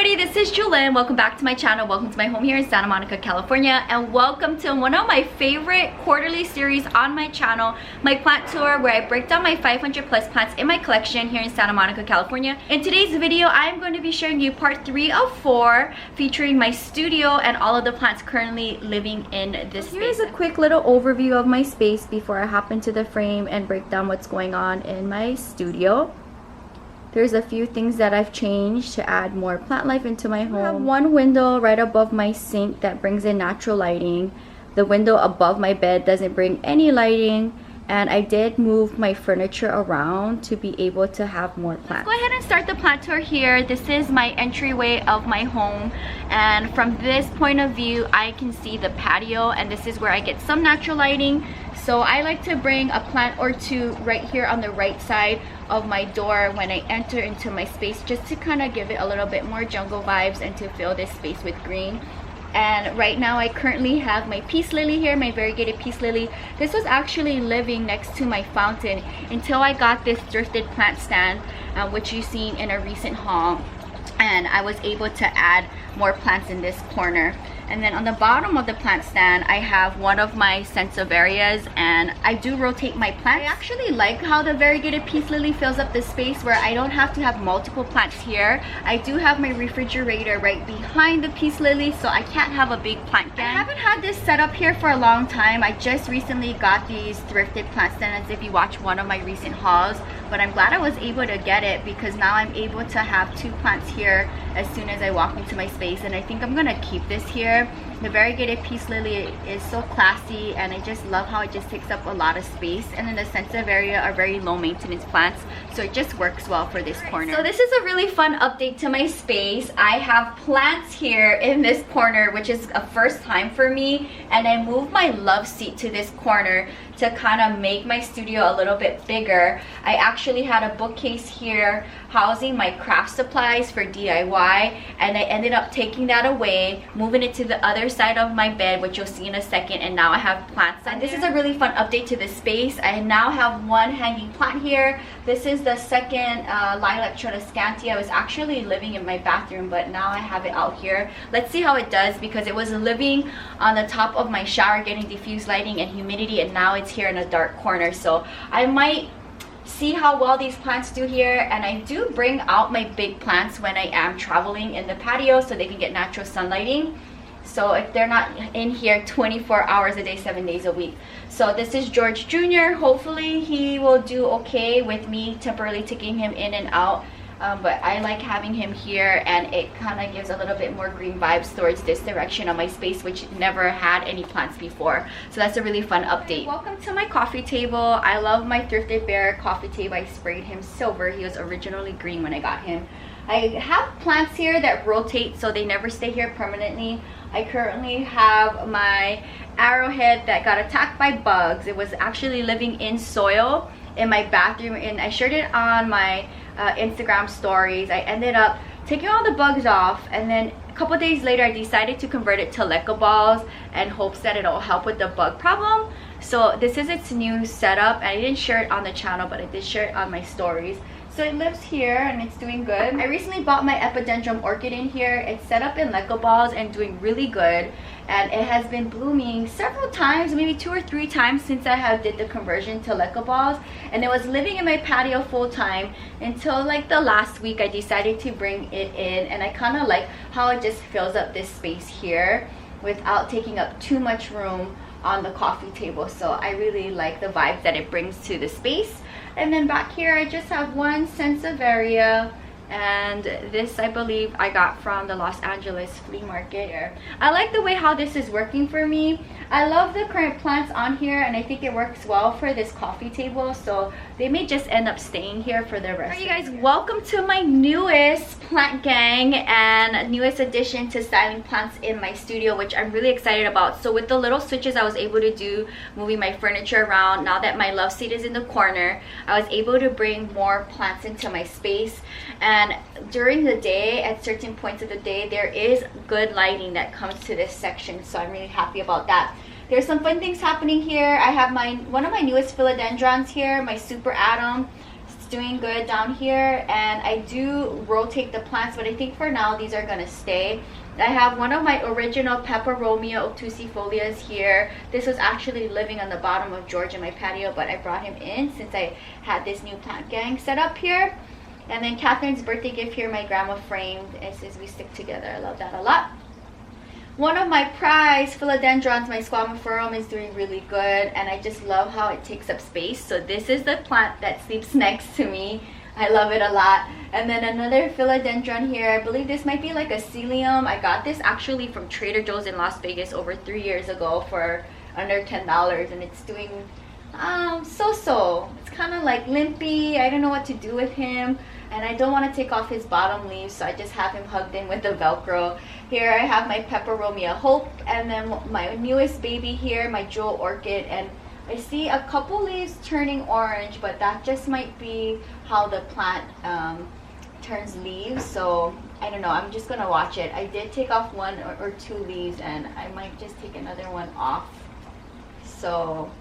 everybody, this is Jewelyn. Welcome back to my channel. Welcome to my home here in Santa Monica, California, and welcome to one of my favorite quarterly series on my channel, my plant tour, where I break down my 500 plus plants in my collection here in Santa Monica, California. In today's video, I'm going to be showing you part 3 of 4 featuring my studio and all of the plants currently living in this space. Here's a quick little overview of my space before I hop into the frame and break down what's going on in my studio. There's a few things that I've changed to add more plant life into my home. I have one window right above my sink that brings in natural lighting. The window above my bed doesn't bring any lighting, and I did move my furniture around to be able to have more plants. Let's go ahead and start the plant tour here. This is my entryway of my home, and from this point of view I can see the patio, and this is where I get some natural lighting. So I like to bring a plant or two right here on the right side of my door when I enter into my space, just to kind of give it a little bit more jungle vibes and to fill this space with green. And right now I currently have my peace lily here, my variegated peace lily. This was actually living next to my fountain until I got this thrifted plant stand, which you've seen in a recent haul, and I was able to add more plants in this corner. And then on the bottom of the plant stand, I have one of my sansevierias, and I do rotate my plants. I actually like how the variegated peace lily fills up the space where I don't have to have multiple plants here. I do have my refrigerator right behind the peace lily, so I can't have a big plant gang. I haven't had this set up here for a long time. I just recently got these thrifted plant stands if you watch one of my recent hauls, but I'm glad I was able to get it because now I'm able to have 2 plants here as soon as I walk into my space, and I think I'm gonna keep this here. The variegated peace lily is so classy, and I just love how it just takes up a lot of space, and then the sansevieria are very low maintenance plants, so it just works well for this corner. So this is a really fun update to my space. I have plants here in this corner, which is a first time for me, and I moved my love seat to this corner to kind of make my studio a little bit bigger. I actually had a bookcase here housing my craft supplies for DIY, and I ended up taking that away, moving it to the other side of my bed, which you'll see in a second, and now I have plants. And this is a really fun update to this space. I now have one hanging plant here. This is the second lilac Trodescantia. I was actually living in my bathroom, but now I have it out here. Let's see how it does, because it was living on the top of my shower getting diffused lighting and humidity, and now it's here in a dark corner. So I might see how well these plants do here, and I do bring out my big plants when I am traveling in the patio so they can get natural sunlighting, so if they're not in here 24 hours a day 7 days a week. So this is George Jr. Hopefully he will do okay with me temporarily taking him in and out, but I like having him here, and it kind of gives a little bit more green vibes towards this direction of my space, which never had any plants before. So that's a really fun update. Welcome to my coffee table. I love my Thrifted Bear coffee table. I sprayed him silver. He was originally green when I got him. I have plants here that rotate, so they never stay here permanently. I currently have my arrowhead that got attacked by bugs. It was actually living in soil in my bathroom, and I shared it on my Instagram stories. I ended up taking all the bugs off, and then a couple days later I decided to convert it to Lego balls in hopes that it'll help with the bug problem. So this is its new setup, and I didn't share it on the channel, but I did share it on my stories. So it lives here and it's doing good. I recently bought my epidendrum orchid in here. It's set up in Lego balls and doing really good, and it has been blooming several times, maybe 2 or 3 times since I have did the conversion to Lego balls, and it was living in my patio full time until like the last week I decided to bring it in, and I kind of like how it just fills up this space here without taking up too much room on the coffee table. So I really like the vibe that it brings to the space. And then back here I just have one sansevieria, and this I believe I got from the Los Angeles flea market here. I like the way how this is working for me. I love the current plants on here, and I think it works well for this coffee table, so they may just end up staying here for the rest. Alright, you guys, welcome to my newest plant gang and newest addition to styling plants in my studio, which I'm really excited about. So with the little switches I was able to do, moving my furniture around, now that my love seat is in the corner, I was able to bring more plants into my space. And during the day, at certain points of the day, there is good lighting that comes to this section, so I'm really happy about that. There's some fun things happening here. I have one of my newest philodendrons here, my Super Atom. doing good down here, and I do rotate the plants, but I think for now these are gonna stay. I have one of my original Peperomia obtusifolias here. This was actually living on the bottom of George in my patio, but I brought him in since I had this new plant gang set up here. And then Catherine's birthday gift here, my grandma framed. It says we stick together. I love that a lot. One of my prized philodendrons, my squamiferum, is doing really good, and I just love how it takes up space. So this is the plant that sleeps next to me. I love it a lot. And then another philodendron here. I believe this might be like a cilium. I got this actually from Trader Joe's in Las Vegas over 3 years ago for under $10, and it's doing so-so. It's kind of like limpy. I don't know what to do with him, and I don't want to take off his bottom leaves, so I just have him hugged in with the Velcro. Here I have my Peperomia Hope, and then my newest baby here, my Jewel Orchid, and I see a couple leaves turning orange, but that just might be how the plant turns leaves. So I don't know, I'm just gonna watch it. I did take off one or two leaves, and I might just take another one off. So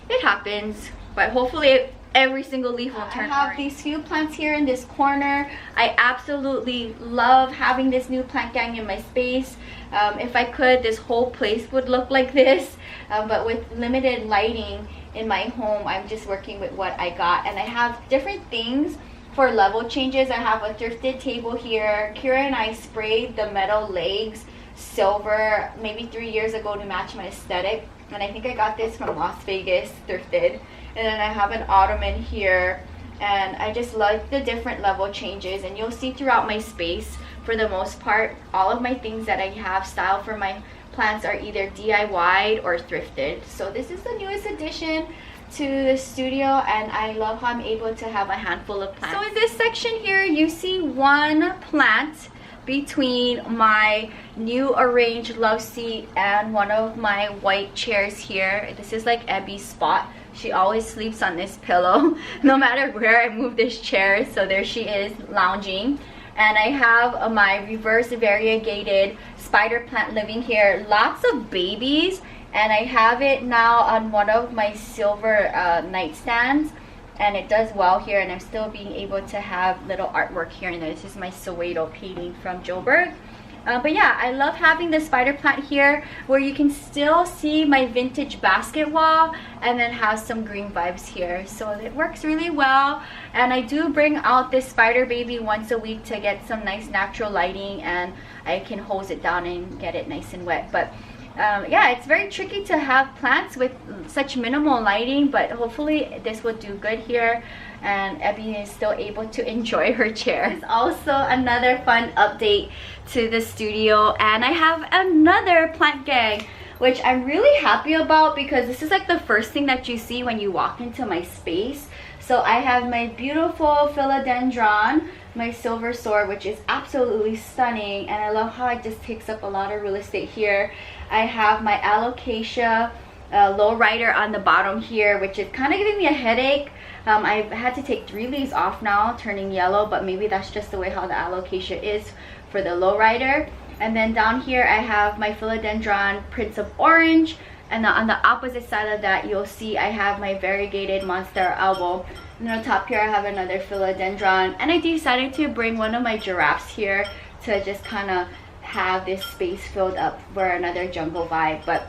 it happens, but hopefully every single leaf will turn orange. I have these few plants here in this corner. I absolutely love having this new plant gang in my space. If I could, this whole place would look like this, but with limited lighting in my home, I'm just working with what I got. And I have different things for level changes. I have a thrifted table here. Kira and I sprayed the metal legs silver maybe 3 years ago to match my aesthetic, and I think I got this from Las Vegas thrifted. And then I have an ottoman here, and I just like the different level changes. And you'll see throughout my space, for the most part, all of my things that I have styled for my plants are either DIY'd or thrifted. So this is the newest addition to the studio, and I love how I'm able to have a handful of plants. So in this section here, you see one plant between my new arranged love seat and one of my white chairs here. This is like Ebby's spot. She always sleeps on this pillow no matter where I move this chair. So there she is lounging. And I have my reverse variegated spider plant living here. Lots of babies, and I have it now on one of my silver nightstands, and it does well here, and I'm still being able to have little artwork here. And this is my Soweto painting from Joburg. But yeah, I love having the spider plant here where you can still see my vintage basket wall and then have some green vibes here. So it works really well. And I do bring out this spider baby once a week to get some nice natural lighting, and I can hose it down and get it nice and wet. But yeah, it's very tricky to have plants with such minimal lighting, but hopefully this will do good here, and Ebby is still able to enjoy her chair. It's also another fun update to the studio, and I have another plant gang, which I'm really happy about because this is like the first thing that you see when you walk into my space. So I have my beautiful philodendron, my silver sword, which is absolutely stunning, and I love how it just takes up a lot of real estate here. I have my alocasia lowrider on the bottom here, which is kind of giving me a headache. I've had to take 3 leaves off now, turning yellow, but maybe that's just the way how the alocasia is for the lowrider. And then down here I have my philodendron Prince of Orange, and on the opposite side of that you'll see I have my variegated Monstera albo. And on top here I have another philodendron, and I decided to bring one of my giraffes here to just kind of have this space filled up for another jungle vibe. But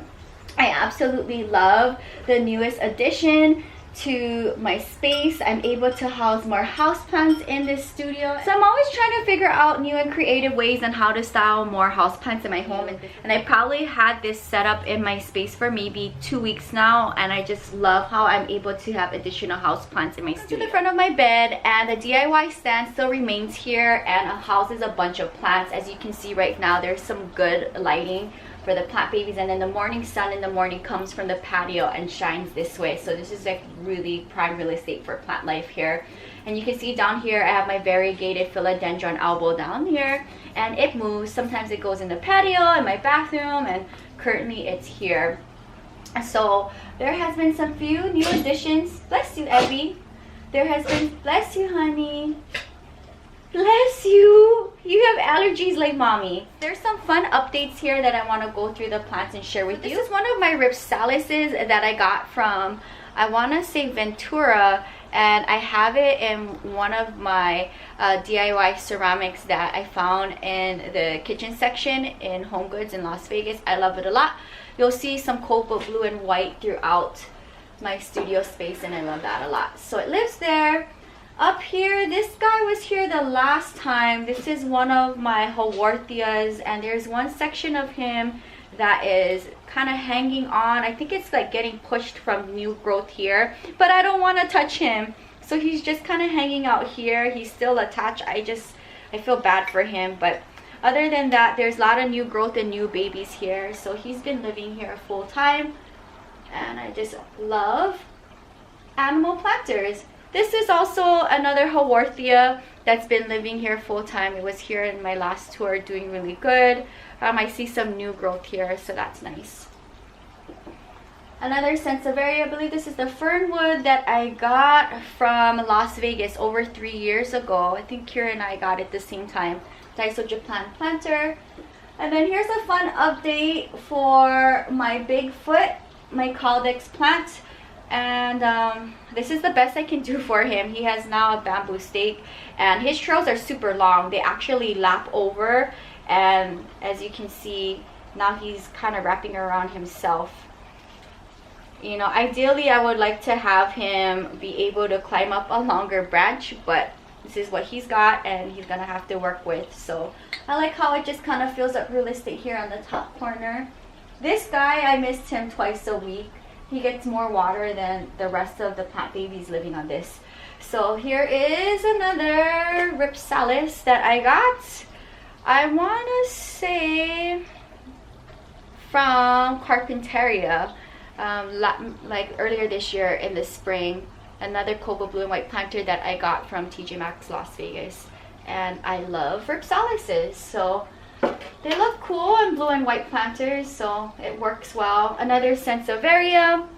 I absolutely love the newest addition to my space. I'm able to house more houseplants in this studio. So I'm always trying to figure out new and creative ways on how to style more houseplants in my home. And I probably had this set up in my space for maybe 2 weeks now, and I just love how I'm able to have additional houseplants in my studio. To the front of my bed, and the DIY stand still remains here and houses a bunch of plants. As you can see right now, there's some good lighting for the plant babies, and then the morning sun in the morning comes from the patio and shines this way. So this is like really prime real estate for plant life here. And you can see down here I have my variegated philodendron albo down here, and it moves. Sometimes it goes in the patio, in my bathroom, and currently it's here. So there has been some few new additions. Bless you, Ebby. There has been, bless you, honey. Bless you. You have allergies like mommy. There's some fun updates here that I want to go through the plants and share with you. This is one of my ripsalises that I got from, I want to say Ventura, and I have it in one of my DIY ceramics that I found in the kitchen section in Home Goods in Las Vegas. I love it a lot. You'll see some cobalt blue and white throughout my studio space, and I love that a lot. So it lives there. Up here, this guy was here the last time. This is one of my Haworthias, and there's one section of him that is kind of hanging on. I think it's like getting pushed from new growth here, but I don't want to touch him, so he's just kind of hanging out here. He's still attached. I feel bad for him, but other than that, there's a lot of new growth and new babies here. So he's been living here full time, and I just love animal planters. This is also another Haworthia that's been living here full time. It was here in my last tour, doing really good. I see some new growth here, so that's nice. Another Sansevieria, I believe this is the Fernwood that I got from Las Vegas over 3 years ago. I think Kira and I got it the same time. Daiso Japan planter. And then here's a fun update for my Bigfoot, my Caldex plant. And this is the best I can do for him. He has now a bamboo stake, and his trails are super long. They actually lap over, and as you can see, now he's kind of wrapping around himself. You know, ideally I would like to have him be able to climb up a longer branch, but this is what he's got and he's gonna have to work with. So I like how it just kind of fills up real estate here on the top corner. This guy, I missed him twice a week. He gets more water than the rest of the plant babies living on this. So here is another Ripsalis that I got. I want to say from Carpinteria, like earlier this year in the spring. Another cobalt blue and white planter that I got from TJ Maxx Las Vegas. And I love Ripsalises, so they look cool in blue and white planters, so it works well. Another Sansevieria.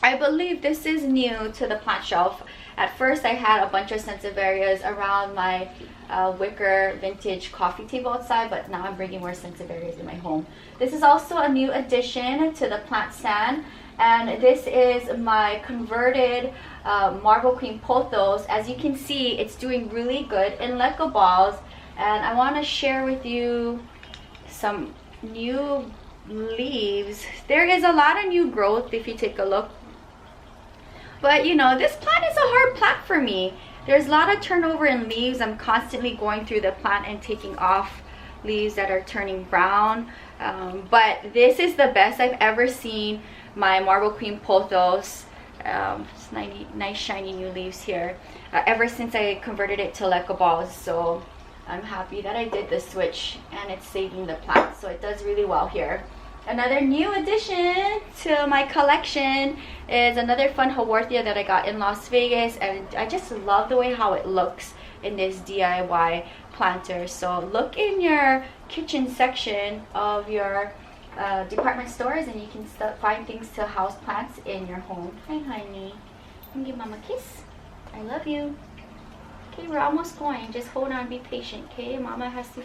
I believe this is new to the plant shelf. At first I had a bunch of Sansevierias around my wicker vintage coffee table outside, but now I'm bringing more Sansevierias in my home. This is also a new addition to the plant stand, and this is my converted Marble Queen Pothos. As you can see, it's doing really good in leco balls. And I want to share with you some new leaves. There is a lot of new growth if you take a look. But you know, this plant is a hard plant for me. There's a lot of turnover in leaves. I'm constantly going through the plant and taking off leaves that are turning brown. But this is the best I've ever seen my Marble Queen Pothos. It's nice shiny new leaves here. Ever since I converted it to leco balls. So I'm happy that I did the switch, and it's saving the plant, so it does really well here. Another new addition to my collection is another fun Haworthia that I got in Las Vegas, and I just love the way how it looks in this DIY planter. So look in your kitchen section of your department stores, and you can find things to house plants in your home. Hi honey, can you give mama a kiss? I love you. Okay, we're almost going. Just hold on, be patient, okay? Mama has to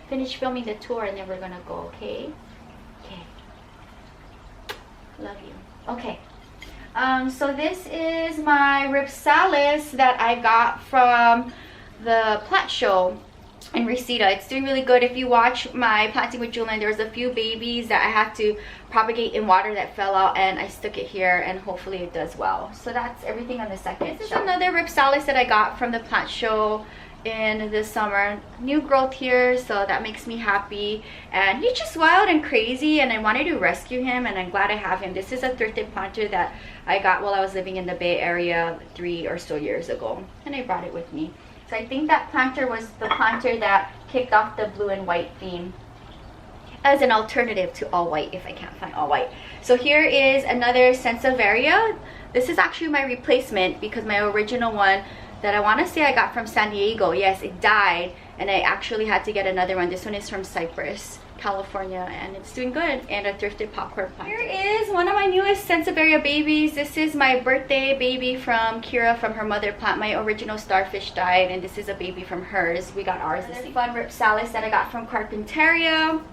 finish filming the tour and then we're gonna go, okay? Okay. Love you. Okay. So this is my Ripsalis that I got from the plant show in Reseda. It's doing really good. If you watch my Planting with Jewelyn, there was a few babies that I had to propagate in water that fell out, and I stuck it here, and hopefully it does well. So that's everything on the second. This is another Ripsalis that I got from the plant show in the summer. New growth here, so that makes me happy. And he's just wild and crazy, and I wanted to rescue him, and I'm glad I have him. This is a thrifted planter that I got while I was living in the Bay Area 3 or so years ago, and I brought it with me. So I think that planter was the planter that kicked off the blue and white theme as an alternative to all white if I can't find all white. So here is another Sansevieria. This is actually my replacement because my original one that I want to say I got from San Diego, yes, it died, and I actually had to get another one. This one is from Cypress, California, and it's doing good, and a thrifted popcorn plant. Here is one of my newest Sansevieria babies. This is my birthday baby from Kira from her mother plant. My original starfish died, and this is a baby from hers. We got ours this fun Ripsalis that I got from Carpinteria,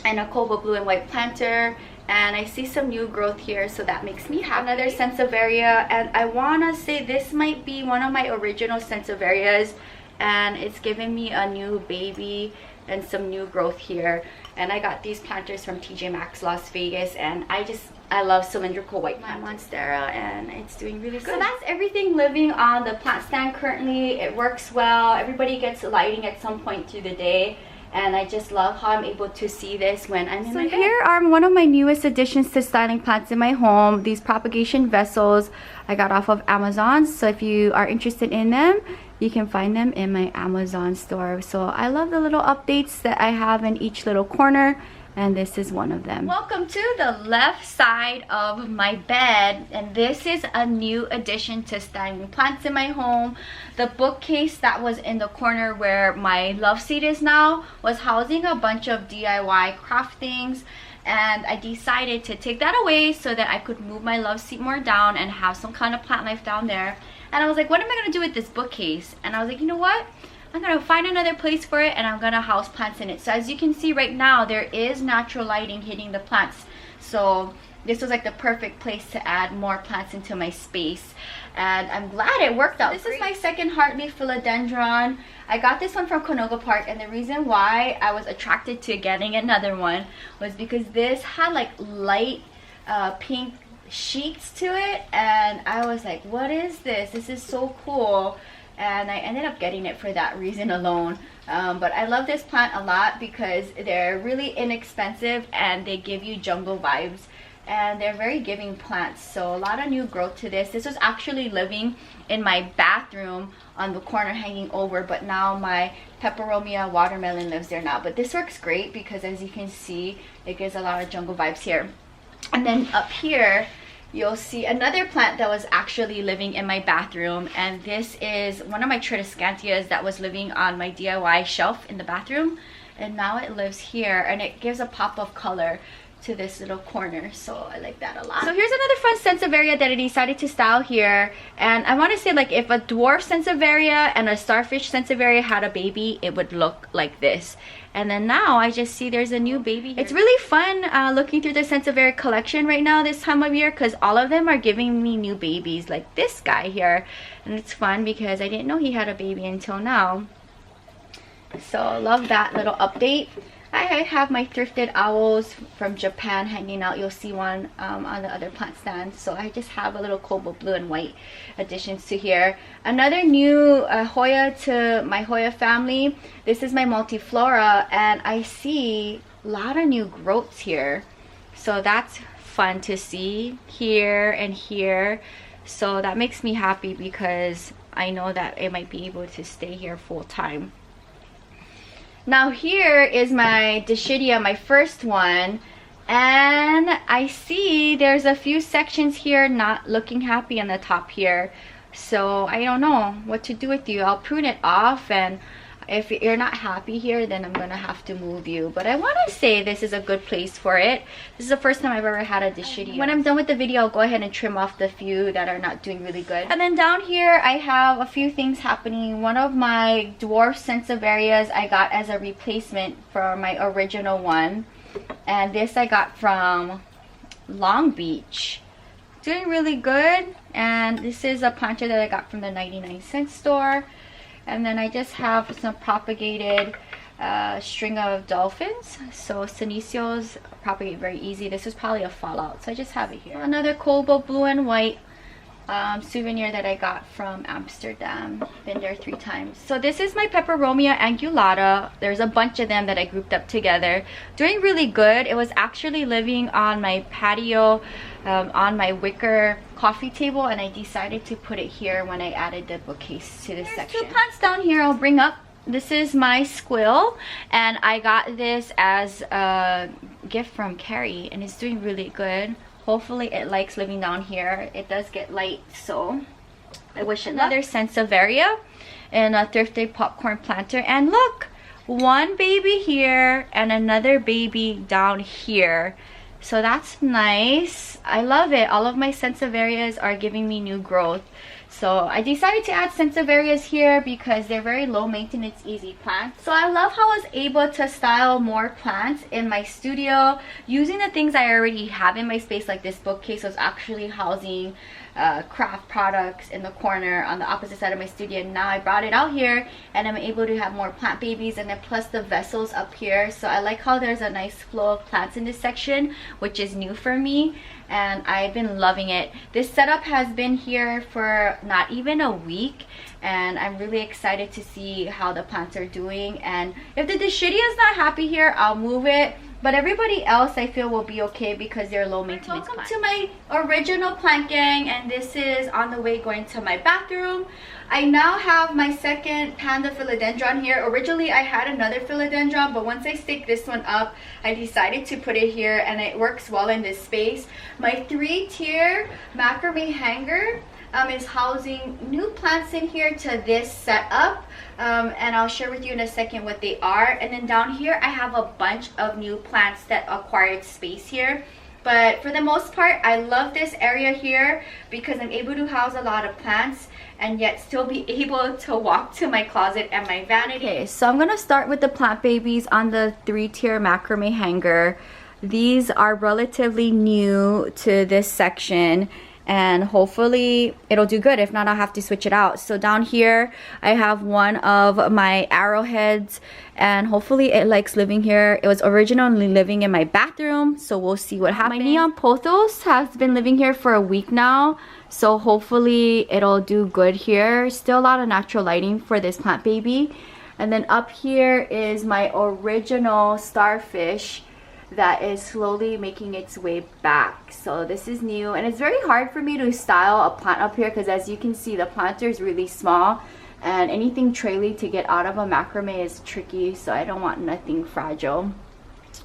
and a cobalt blue and white planter. and I see some new growth here, so that makes me happy. Another Sansevieria, and I want to say this might be one of my original Sansevierias, and it's giving me a new baby and some new growth here. And I got these planters from TJ Maxx Las Vegas, and I love cylindrical white plant monstera, and it's doing really good. So that's everything living on the plant stand currently. It works well. Everybody gets lighting at some point through the day, and I just love how I'm able to see this when I'm in my bed. So here are one of my newest additions to styling plants in my home. These propagation vessels I got off of Amazon. So if you are interested in them, you can find them in my Amazon store. So I love the little updates that I have in each little corner, and this is one of them. Welcome to the left side of my bed, and this is a new addition to styling plants in my home. The bookcase that was in the corner where my love seat is now was housing a bunch of DIY craft things, and I decided to take that away so that I could move my love seat more down and have some kind of plant life down there. And I was like, what am I gonna do with this bookcase? And I was like, you know what? I'm gonna find another place for it, and I'm gonna house plants in it. So as you can see right now, there is natural lighting hitting the plants. So this was like the perfect place to add more plants into my space. And I'm glad it worked out. This is my second heartleaf philodendron. I got this one from Canoga Park, and the reason why I was attracted to getting another one was because this had like light pink sheets to it, and I was like, what is this? This is so cool. And I ended up getting it for that reason alone. But I love this plant a lot because they're really inexpensive and they give you jungle vibes, and they're very giving plants. So a lot of new growth to this. This was actually living in my bathroom on the corner hanging over, but now my peperomia watermelon lives there now. But this works great because as you can see, it gives a lot of jungle vibes here. And then up here you'll see another plant that was actually living in my bathroom, and this is one of my Tridescantias that was living on my DIY shelf in the bathroom, and now it lives here, and it gives a pop of color to this little corner, so I like that a lot. So here's another fun Sansevieria that I decided to style here, and I want to say, like, if a dwarf Sansevieria and a starfish Sansevieria had a baby, it would look like this. And then now I just see there's a new baby here. It's really fun looking through the Sansevieria collection right now this time of year, because all of them are giving me new babies, like this guy here. And it's fun because I didn't know he had a baby until now. So I love that little update. I have my thrifted owls from Japan hanging out. You'll see one on the other plant stand. So I just have a little cobalt blue and white additions to here. Another new Hoya to my Hoya family. This is my multiflora, and I see a lot of new growths here. So that's fun to see here and here. So that makes me happy because I know that it might be able to stay here full time. Now here is my Dischidia, my first one, and I see there's a few sections here not looking happy on the top here. So I don't know what to do with you. I'll prune it off, and if you're not happy here, then I'm gonna have to move you. But I want to say this is a good place for it. This is the first time I've ever had a Dischidia. When I'm done with the video, I'll go ahead and trim off the few that are not doing really good. And then down here, I have a few things happening. One of my dwarf Sansevierias I got as a replacement for my original one. And this I got from Long Beach. Doing really good. And this is a planter that I got from the 99-cent store. And then I just have some propagated string of dolphins. So Senecio propagate very easy. This is probably a fallout, so I just have it here. Another cobalt blue and white souvenir that I got from Amsterdam. Been there 3 times. So this is my peperomia angulata. There's a bunch of them that I grouped up together. Doing really good. It was actually living on my patio on my wicker coffee table, and I decided to put it here when I added the bookcase to this section. 2 plants down here I'll bring up. This is my squill, and I got this as a gift from Carrie, and it's doing really good. Hopefully it likes living down here. It does get light, so I wish it luck. Another Sansevieria and a thrifted popcorn planter, and look, one baby here and another baby down here. So that's nice. I love it. All of my Sansevierias are giving me new growth. So I decided to add Sansevieras here because they're very low maintenance, easy plants. So I love how I was able to style more plants in my studio using the things I already have in my space. Like this bookcase was actually housing craft products in the corner on the opposite side of my studio. Now I brought it out here and I'm able to have more plant babies, and then plus the vessels up here. So I like how there's a nice flow of plants in this section, which is new for me, and I've been loving it. This setup has been here for not even a week, and I'm really excited to see how the plants are doing. And if the Dischidia is not happy here, I'll move it. But everybody else I feel will be okay because they're low maintenance plants. Welcome to my original plant gang, and this is on the way going to my bathroom. I now have my second panda philodendron here. Originally I had another philodendron, but once I staked this one up, I decided to put it here, and it works well in this space. My 3-tier macrame hanger is housing new plants in here to this setup, and I'll share with you in a second what they are. And then down here I have a bunch of new plants that acquired space here. But for the most part, I love this area here because I'm able to house a lot of plants and yet still be able to walk to my closet and my vanity. Okay, so I'm gonna start with the plant babies on the 3-tier macrame hanger. These are relatively new to this section, and hopefully it'll do good. If not, I'll have to switch it out. So down here I have one of my arrowheads, and hopefully it likes living here. It was originally living in my bathroom, so we'll see what happens. My neon pothos has been living here for a week now, so hopefully it'll do good here. Still a lot of natural lighting for this plant baby. And then up here is my original starfish that is slowly making its way back. So this is new, and it's very hard for me to style a plant up here because, as you can see, the planter is really small, and anything trailing to get out of a macrame is tricky, so I don't want nothing fragile.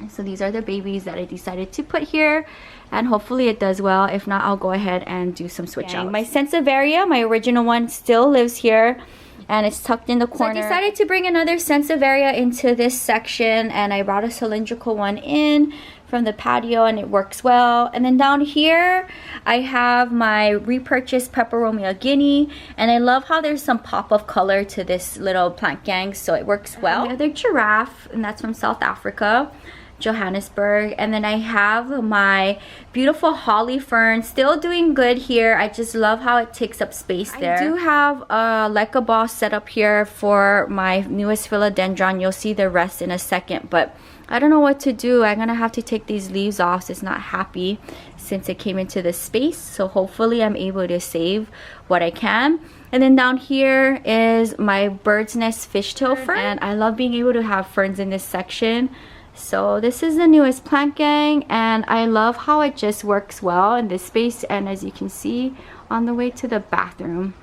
So these are the babies that I decided to put here, and hopefully it does well. If not, I'll go ahead and do some switch outs. My Sansevieria, my original one, still lives here, and it's tucked in the corner. So I decided to bring another Sansevieria into this section, and I brought a cylindrical one in from the patio, and it works well. And then down here I have my repurchased Peperomia Guinea, and I love how there's some pop of color to this little plant gang, so it works well. The other giraffe, and that's from South Africa, Johannesburg. And then I have my beautiful holly fern, still doing good here. I just love how it takes up space there. I do have a leca ball set up here for my newest philodendron. You'll see the rest in a second, but I don't know what to do. I'm gonna have to take these leaves off, so it's not happy since it came into this space. So hopefully I'm able to save what I can. And then down here is my bird's nest fishtail fern, and I love being able to have ferns in this section. So this is the newest plant gang, and I love how it just works well in this space, and as you can see, on the way to the bathroom.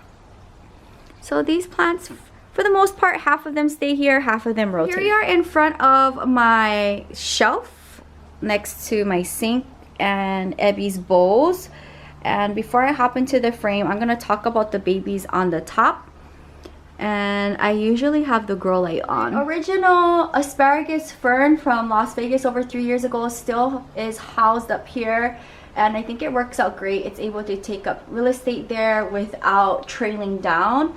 So these plants, for the most part, half of them stay here, half of them rotate. Here we are in front of my shelf next to my sink and Ebby's bowls. And before I hop into the frame, I'm going to talk about the babies on the top. And I usually have the grow light on. Original asparagus fern from Las Vegas over 3 years ago still is housed up here, and I think it works out great. It's able to take up real estate there without trailing down,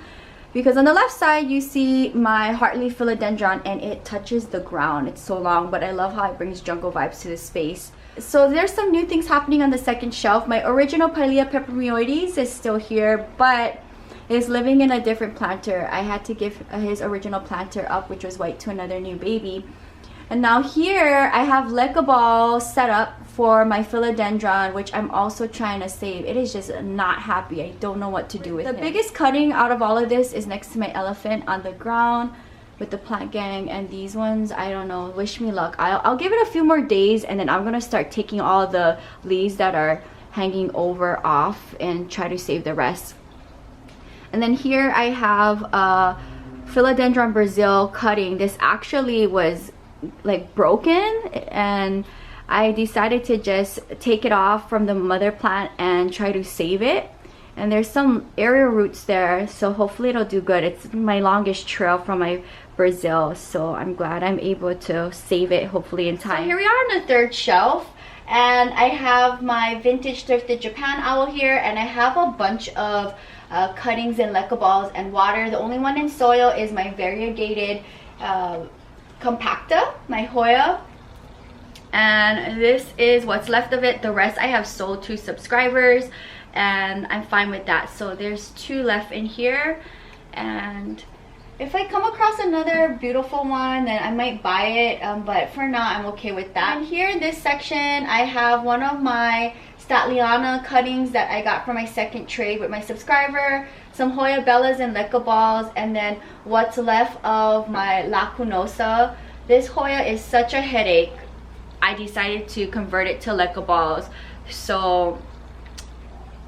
because on the left side you see my heartleaf philodendron, and it touches the ground. It's so long, but I love how it brings jungle vibes to this space. So there's some new things happening on the second shelf. My original Pilea peperomioides is still here, but is living in a different planter. I had to give his original planter up, which was white, to another new baby. And now here I have leca ball set up for my philodendron, which I'm also trying to save. It is just not happy. I don't know what to do with it. The biggest cutting out of all of this is next to my elephant on the ground with the plant gang, and these ones, I don't know, wish me luck. I'll give it a few more days, and then I'm gonna start taking all the leaves that are hanging over off and try to save the rest. And then here I have a philodendron Brazil cutting. This actually was like broken, and I decided to just take it off from the mother plant and try to save it. And there's some area roots there, so hopefully it'll do good. It's my longest trail from my Brazil, so I'm glad I'm able to save it hopefully in time. So here we are on the third shelf, and I have my vintage thrifted Japan owl here, and I have a bunch of cuttings and leca balls and water. The only one in soil is my variegated compacta, my Hoya, and this is what's left of it. The rest I have sold to subscribers, and I'm fine with that. So there's 2 left in here, and if I come across another beautiful one, then I might buy it, but for now I'm okay with that. And here in this section I have one of my Statliana cuttings that I got from my second trade with my subscriber, some Hoya Bellas and leca balls, and then what's left of my La Cunosa. This Hoya is such a headache, I decided to convert it to leca balls. So,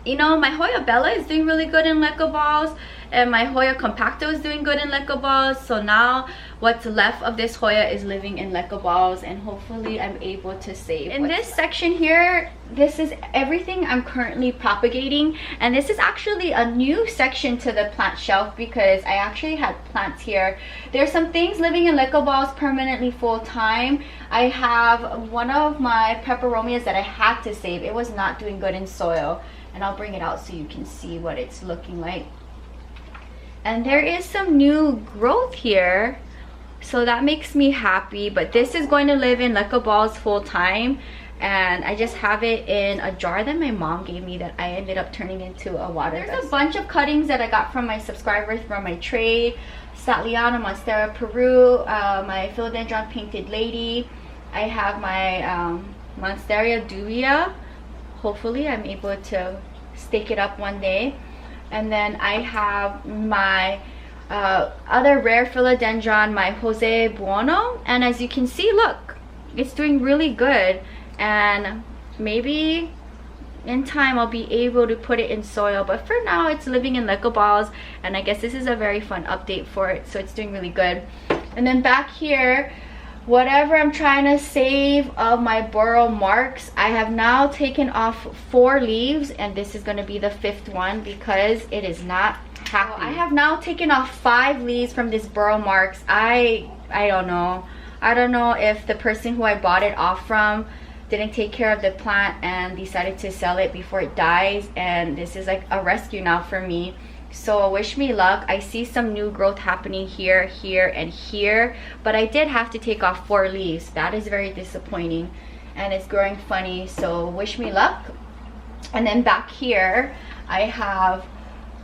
you know, my Hoya Bella is doing really good in leca balls, and my Hoya Compacto is doing good in leca balls. So now what's left of this Hoya is living in leca balls, and hopefully I'm able to save. In this section here, this is everything I'm currently propagating, and this is actually a new section to the plant shelf because I actually had plants here. There's some things living in leca balls permanently full time. I have one of my peperomias that I had to save. It was not doing good in soil, and I'll bring it out so you can see what it's looking like. And there is some new growth here, so that makes me happy. But this is going to live in leca balls full time, and I just have it in a jar that my mom gave me that I ended up turning into a water vessel. There's a bunch of cuttings that I got from my subscribers from my trade. Statliana Monstera Peru, my Philodendron Painted Lady. I have my Monstera Dubia. Hopefully I'm able to stake it up one day. And then I have my other rare philodendron, my Jose Buono, and as you can see, look, it's doing really good, and maybe in time I'll be able to put it in soil, but for now it's living in leca balls, and I guess this is a very fun update for it, so it's doing really good. And then back here, whatever I'm trying to save of my burrow marks, I have now taken off 4 leaves, and this is going to be the 5th one because it is not happy. So I have now taken off 5 leaves from this burrow marks. I don't know. I don't know if the person who I bought it off from didn't take care of the plant and decided to sell it before it dies, and this is like a rescue now for me. So wish me luck. I see some new growth happening here, here, and here, but I did have to take off 4 leaves. That is very disappointing, and it's growing funny, so wish me luck. And then back here I have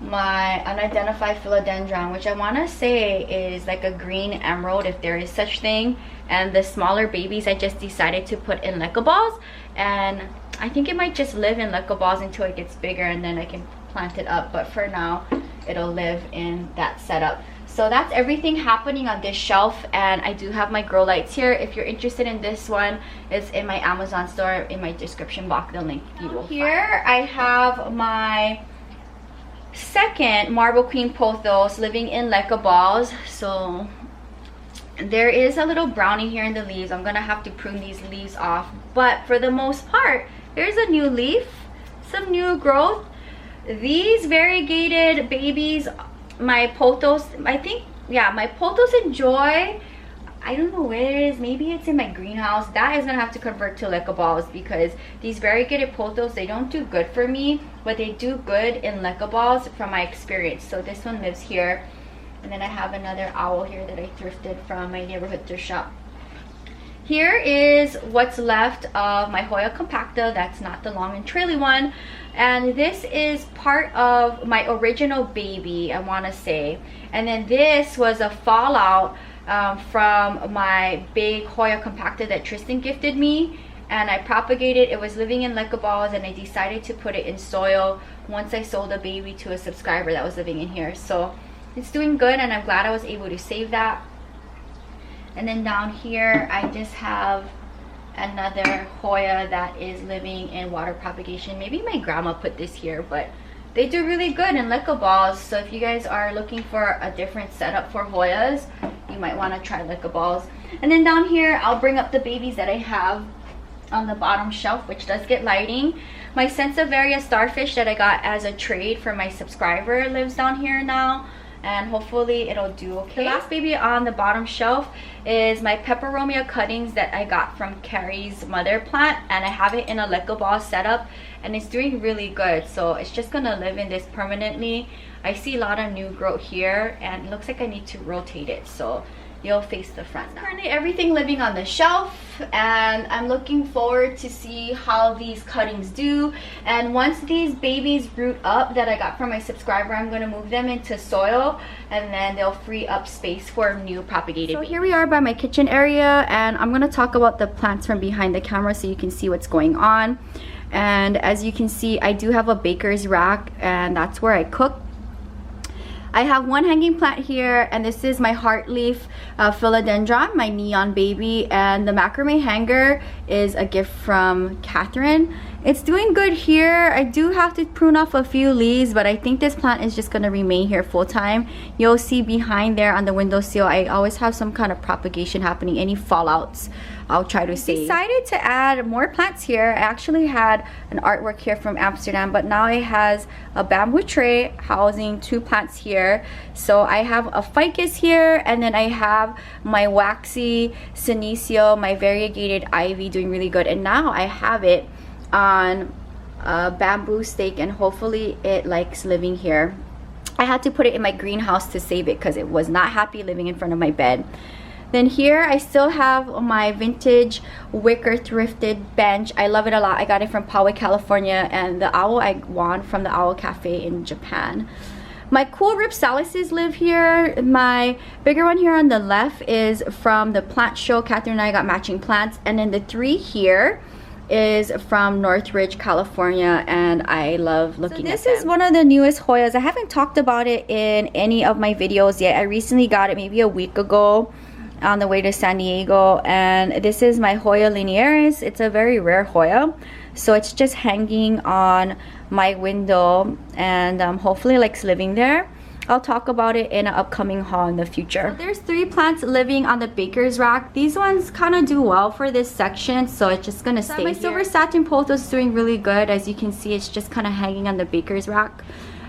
my unidentified philodendron, which I want to say is like a green emerald if there is such thing, and the smaller babies I just decided to put in leca balls, and I think it might just live in leca balls until it gets bigger, and then I can plant it up, but for now it'll live in that setup. So that's everything happening on this shelf, and I do have my grow lights here. If you're interested in this one, it's in my Amazon store in my description box, the link you will here find. I have my second Marble Queen Pothos living in leca balls. So there is a little brownie here in the leaves. I'm gonna have to prune these leaves off, but for the most part there's a new leaf, some new growth. These variegated babies, my Pothos, I think, yeah, my Pothos Enjoy, I don't know where it is, maybe it's in my greenhouse. That is gonna have to convert to leca balls because these variegated Pothos, they don't do good for me, but they do good in leca balls from my experience. So this one lives here, and then I have another owl here that I thrifted from my neighborhood thrift shop. Here is what's left of my Hoya Compacta. That's not the long and traily one, and this is part of my original baby, I want to say. And then this was a fallout from my big Hoya Compacta that Tristan gifted me, and I propagated. It was living in leca balls, and I decided to put it in soil once I sold a baby to a subscriber that was living in here. So it's doing good, and I'm glad I was able to save that. And then down here I just have another Hoya that is living in water propagation. Maybe my grandma put this here, but they do really good in leca balls. So if you guys are looking for a different setup for Hoyas, you might want to try leca balls. And then down here I'll bring up the babies that I have on the bottom shelf, which does get lighting. My Sansevieria starfish that I got as a trade for my subscriber lives down here now, and hopefully it'll do okay. The last baby on the bottom shelf is my peperomia cuttings that I got from Carrie's mother plant, and I have it in a Lego ball setup and it's doing really good. So it's just gonna live in this permanently. I see a lot of new growth here and it looks like I need to rotate it, so you'll face the front now. Currently everything living on the shelf, and I'm looking forward to see how these cuttings do. And once these babies root up that I got from my subscriber, I'm going to move them into soil and then they'll free up space for new propagated babies. So here we are by my kitchen area, and I'm going to talk about the plants from behind the camera so you can see what's going on. And as you can see, I do have a baker's rack and that's where I cook. I have one hanging plant here, and this is my heartleaf philodendron, my neon baby, and the macrame hanger is a gift from Catherine. It's doing good here. I do have to prune off a few leaves, but I think this plant is just going to remain here full time. You'll see behind there on the windowsill, I always have some kind of propagation happening. Any fallouts, I'll try to save. I decided to add more plants here. I actually had an artwork here from Amsterdam, but now it has a bamboo tray housing 2 plants here. So I have a ficus here, and then I have my waxy senecio, my variegated ivy doing really good. And now I have it on a bamboo stake, and hopefully it likes living here. I had to put it in my greenhouse to save it because it was not happy living in front of my bed. Then here I still have my vintage wicker thrifted bench. I love it a lot. I got it from Poway, California, and the owl I won from the Owl Cafe in Japan. My cool ripsalices live here. My bigger one here on the left is from the plant show. Catherine and I got matching plants, and then the 3 here is from Northridge, California, and I love looking at them. This is one of the newest Hoyas. I haven't talked about it in any of my videos yet. I recently got it maybe a week ago on the way to San Diego, and this is my Hoya linearis. It's a very rare Hoya, so it's just hanging on my window, and hopefully it likes living there. I'll talk about it in an upcoming haul in the future. So there's 3 plants living on the baker's rack. These ones kind of do well for this section, so it's just gonna stay here. My silver satin pothos is doing really good. As you can see, it's just kind of hanging on the baker's rack.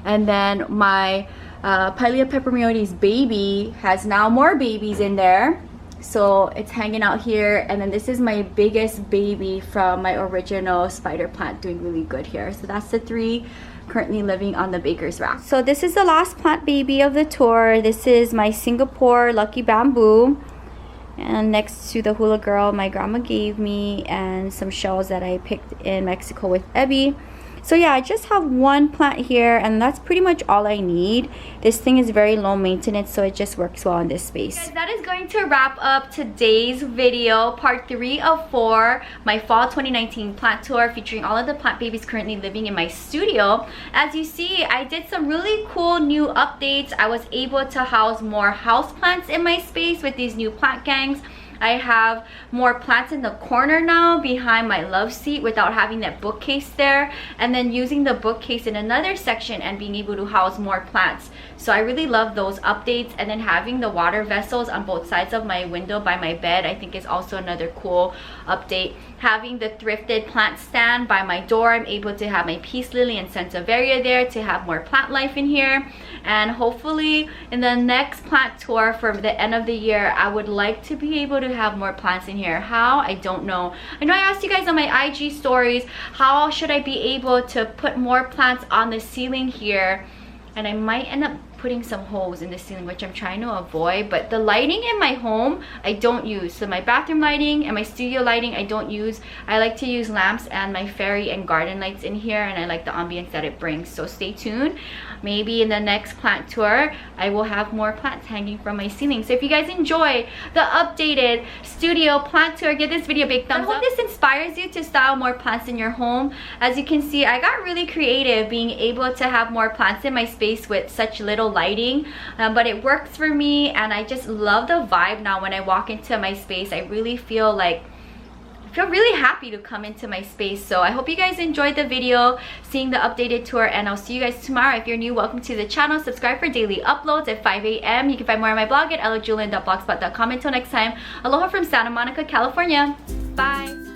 And then my Pilea peperomioides baby has now more babies in there, so it's hanging out here. And then this is my biggest baby from my original spider plant doing really good here. So that's the 3 currently living on the baker's rack. So this is the last plant baby of the tour. This is my Singapore Lucky Bamboo, and next to the hula girl my grandma gave me, and some shells that I picked in Mexico with Ebby. So yeah, I just have 1 plant here, and that's pretty much all I need. This thing is very low maintenance, so it just works well in this space. Guys, that is going to wrap up today's video, part 3 of 4, my fall 2019 plant tour, featuring all of the plant babies currently living in my studio. As you see, I did some really cool new updates. I was able to house more houseplants in my space with these new plant gangs. I have more plants in the corner now behind my love seat without having that bookcase there, and then using the bookcase in another section and being able to house more plants. So I really love those updates. And then having the water vessels on both sides of my window by my bed, I think is also another cool update. Having the thrifted plant stand by my door, I'm able to have my peace lily and sansevieria there to have more plant life in here. And hopefully in the next plant tour for the end of the year, I would like to be able to have more plants in here. How? I don't know. I know I asked you guys on my IG stories, how should I be able to put more plants on the ceiling here? And I might end up putting some holes in the ceiling, which I'm trying to avoid. But the lighting in my home I don't use. So my bathroom lighting and my studio lighting I don't use. I like to use lamps and my fairy and garden lights in here, and I like the ambience that it brings. So stay tuned. Maybe in the next plant tour I will have more plants hanging from my ceiling. So if you guys enjoy the updated studio plant tour, give this video a big thumbs up. I hope this inspires you to style more plants in your home. As you can see, I got really creative being able to have more plants in my space with such little lighting, but it works for me, and I just love the vibe now. When I walk into my space, I really feel like really happy to come into my space. So I hope you guys enjoyed the video, seeing the updated tour, and I'll see you guys tomorrow. If you're new, welcome to the channel. Subscribe for daily uploads at 5 a.m. You can find more on my blog at ilovejewelyn.blogspot.com. Until next time, aloha from Santa Monica, California. Bye.